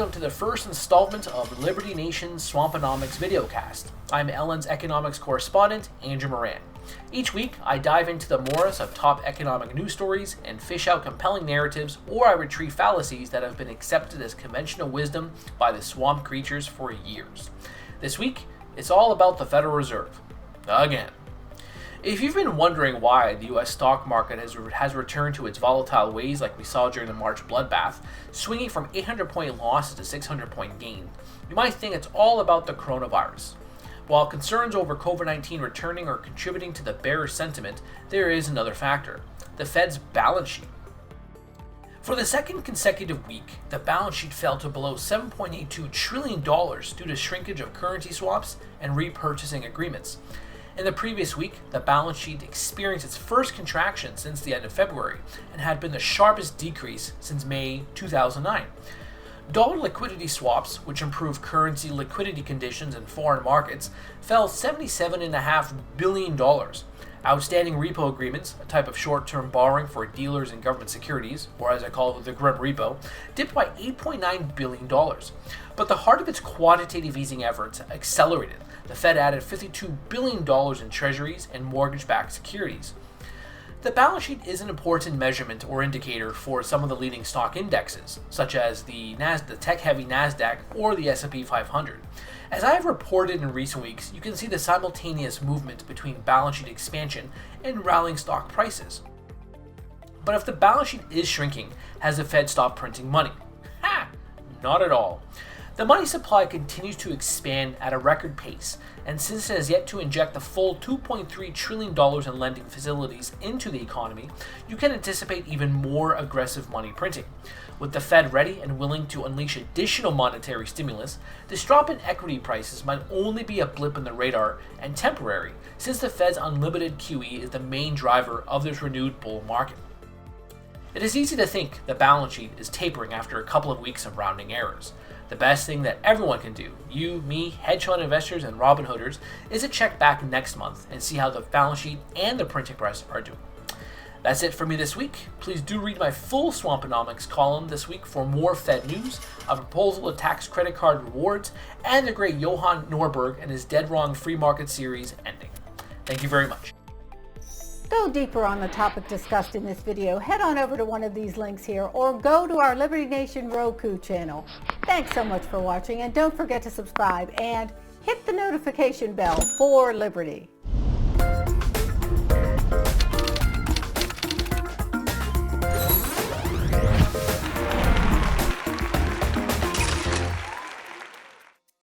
welcome to the first installment of Liberty Nation's Swamponomics Videocast. I'm Ellen's economics correspondent, Andrew Moran. Each week, I dive into the morass of top economic news stories and fish out compelling narratives, or I retrieve fallacies that have been accepted as conventional wisdom by the swamp creatures for years. This week, it's all about the Federal Reserve. Again. If you've been wondering why the US stock market has returned to its volatile ways like we saw during the March bloodbath, swinging from 800-point losses to 600-point gain, you might think it's all about the coronavirus. While concerns over COVID-19 returning are contributing to the bearish sentiment, there is another factor: the Fed's balance sheet. For the second consecutive week, the balance sheet fell to below $7.82 trillion due to shrinkage of currency swaps and repurchasing agreements. In the previous week, the balance sheet experienced its first contraction since the end of February and had been the sharpest decrease since May 2009. Dollar liquidity swaps, which improve currency liquidity conditions in foreign markets, fell $77.5 billion. Outstanding repo agreements, a type of short-term borrowing for dealers in government securities, or as I call it, the grim repo, dipped by $8.9 billion. But the heart of its quantitative easing efforts accelerated. The Fed added $52 billion in treasuries and mortgage-backed securities. The balance sheet is an important measurement or indicator for some of the leading stock indexes, such as the tech-heavy NASDAQ or the S&P 500. As I have reported in recent weeks, you can see the simultaneous movement between balance sheet expansion and rallying stock prices. But if the balance sheet is shrinking, has the Fed stopped printing money? Not at all. The money supply continues to expand at a record pace, and since it has yet to inject the full $2.3 trillion in lending facilities into the economy, you can anticipate even more aggressive money printing. With the Fed ready and willing to unleash additional monetary stimulus, this drop in equity prices might only be a blip in the radar and temporary, since the Fed's unlimited QE is the main driver of this renewed bull market. It is easy to think the balance sheet is tapering after a couple of weeks of rounding errors. The best thing that everyone can do, you, me, hedge fund investors, and Robinhooders, is to check back next month and see how the balance sheet and the printing press are doing. That's it for me this week. Please do read my full Swamponomics column this week for more Fed news, a proposal to tax credit card rewards, and the great Johan Norberg and his Dead Wrong Free Market series ending. Thank you very much. Go deeper on the topic discussed in this video, head on over to one of these links here or go to our Liberty Nation Roku channel. Thanks so much for watching, and don't forget to subscribe and hit the notification bell for Liberty.